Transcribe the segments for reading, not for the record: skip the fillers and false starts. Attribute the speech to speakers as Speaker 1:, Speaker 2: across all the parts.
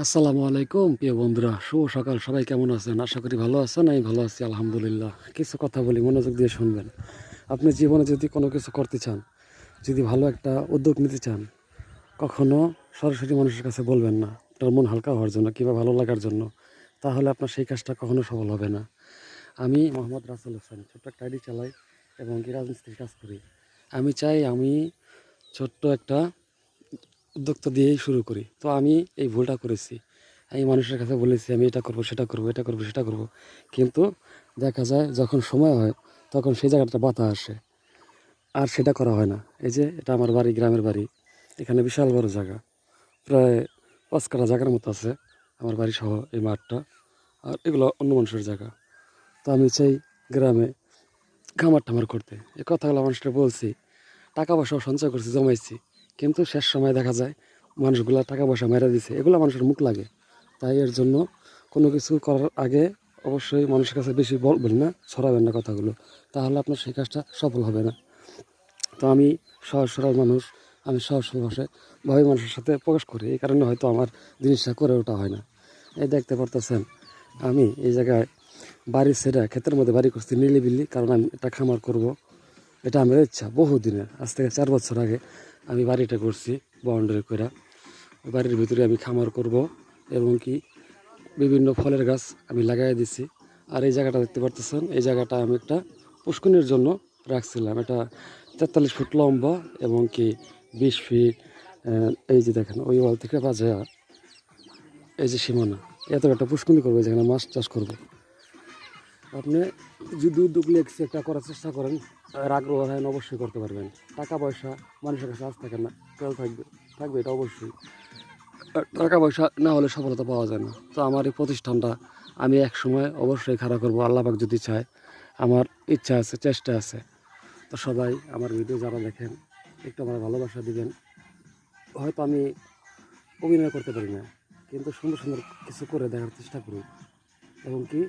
Speaker 1: আসসালামু আলাইকুম প্রিয় বন্ধুরা, শুভ সকাল। সবাই কেমন আছেন? আশা করি ভালো আছেন। আমি ভালো আছি আলহামদুলিল্লাহ। কিছু কথা বলি, মনোযোগ দিয়ে শুনবেন। আপনি জীবনে যদি কোনো কিছু করতে চান, যদি ভালো একটা উদ্যোগ নিতে চান, কখনো সরাসরি মানুষের কাছে বলবেন না আপনার মন হালকা হওয়ার জন্য কিংবা ভালো লাগার জন্য। তাহলে আপনার সেই কাজটা কখনো সফল হবে না। আমি মোহাম্মদ রাসেল হোসেন ছোট্ট একটা আইডি চালাই এবং কি রাজমিস্ত্রির কাজ করি। আমি চাই আমি ছোট্ট একটা উদ্যোক্তা দিয়েই শুরু করি। তো আমি এই ভুলটা করেছি। আমি মানুষের কাছে বলেছি আমি এটা করব, সেটা করব, এটা করব, সেটা করব। কিন্তু দেখা যায় যখন সময় হয় তখন সেই জায়গাটা বাধা আসে। আর সেটা করা হয় না। এই যে এটা আমার বাড়ি, গ্রামের বাড়ি। এখানে বিশাল বড় জায়গা। প্রায় ৫ কাঠা জায়গার মতো আছে আমার বাড়ি সহ এই মাঠটা। আর এগুলো অন্য মানুষের জায়গা। তো আমি চাই গ্রামে খামার-টামার করতে। এই কথাগুলো মানুষকে বলছি। টাকা পয়সাও সঞ্চয় করছি, জমাইছি। কিন্তু শেষ সময় দেখা যায় মানুষগুলা টাকা পয়সা মেরে দিছে। এগুলো মানুষের মুখ লাগে। তাই এর জন্য কোনো কিছু করার আগে অবশ্যই মানুষের কাছে বেশি বলবেন না, ছড়াবেন না কথাগুলো। তাহলে আপনার সেই কাজটা সফল হবে না। তো আমি সহজ সরল মানুষ। আমি সহজ সরল ভাবে মানুষের সাথে প্রকাশ করি। এই কারণে হয়তো আমার জিনিসটা করে ওঠা হয় না। এই দেখতে পারতেছেন আমি এই জায়গায় বাড়ি ছেড়ে ক্ষেতের মধ্যে বাড়ি করছি নিলিবিলি, কারণ আমি একটা খামার করব। এটা আমার ইচ্ছা বহুদিনের। আজ থেকে ৪ বছর আগে আমি বাড়িটা করছি বাউন্ডারি কইরা। ওই বাড়ির ভিতরে আমি খামার করব এবং কি বিভিন্ন ফলের গাছ আমি লাগাই দিছি। আর এই জায়গাটা দেখতে পারতেছেন, এই জায়গাটা আমি একটা পুষ্করিণীর জন্য রাখছিলাম। এটা ৪৩ ফুট লম্বা এবং কি ২০ ফিট। এই যে দেখেন ওই ওয়াল থেকে বাজে এই যে সীমানা, এত একটা পুষ্করিণী করবো যেখানে মাছ চাষ করব। আপনি যদি উদ্যোগ নিয়ে কিছু একটা করার চেষ্টা করেন, আর আগ্রহ হয় অবশ্যই করতে পারবেন। টাকা পয়সা মানুষের কাছে আজ থাকে না, কেউ থাকবে থাকবে এটা অবশ্যই। আর টাকা পয়সা না হলে সফলতা পাওয়া যায় না। তো আমার এই প্রতিষ্ঠানটা আমি এক সময় অবশ্যই খাড়া করবো, আল্লাহ পাক যদি চায়। আমার ইচ্ছা আছে, চেষ্টা আছে। তো সবাই আমার ভিডিও যারা দেখেন একটু আমার ভালোবাসা দিবেন। হয়তো আমি অভিনয় করতে পারি না, কিন্তু সুন্দর সুন্দর কিছু করে দেখার চেষ্টা করি এবং কি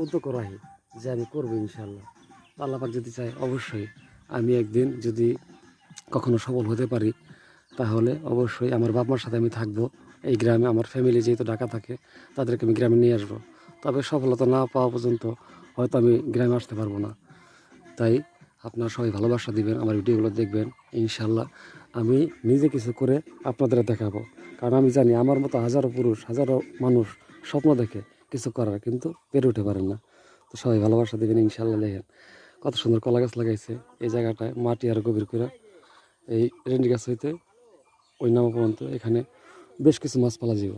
Speaker 1: উদ্যোগ রাখি যে আমি করবো ইনশাল্লাহ। তো আল্লাহ পাক যদি চায় অবশ্যই আমি একদিন যদি কখনো সফল হতে পারি, তাহলে অবশ্যই আমার বাপ মার সাথে আমি থাকবো এই গ্রামে। আমার ফ্যামিলি যেহেতু ঢাকা থাকে, তাদেরকে আমি গ্রামে নিয়ে আসবো। তবে সফলতা না পাওয়া পর্যন্ত হয়তো আমি গ্রামে আসতে পারবো না। তাই আপনারা সবাই ভালোবাসা দিবেন, আমার ভিডিওগুলো দেখবেন। ইনশাল্লাহ আমি নিজে কিছু করে আপনাদের দেখাবো। কারণ আমি জানি আমার মতো হাজারো পুরুষ, হাজারো মানুষ স্বপ্ন দেখে কিছু করার, কিন্তু পেরে উঠে পারেন না। তো সবাই ভালোবাসা দিবেন ইনশাল্লাহ। দেখেন কত সুন্দর কলা গাছ লাগাইছে এই জায়গাটায়, মাটি আর গভীর করে। এই রেন্ডি গাছ হইতে ওই নামা পর্যন্ত এখানে বেশ কিছু মাছ পালা যাব।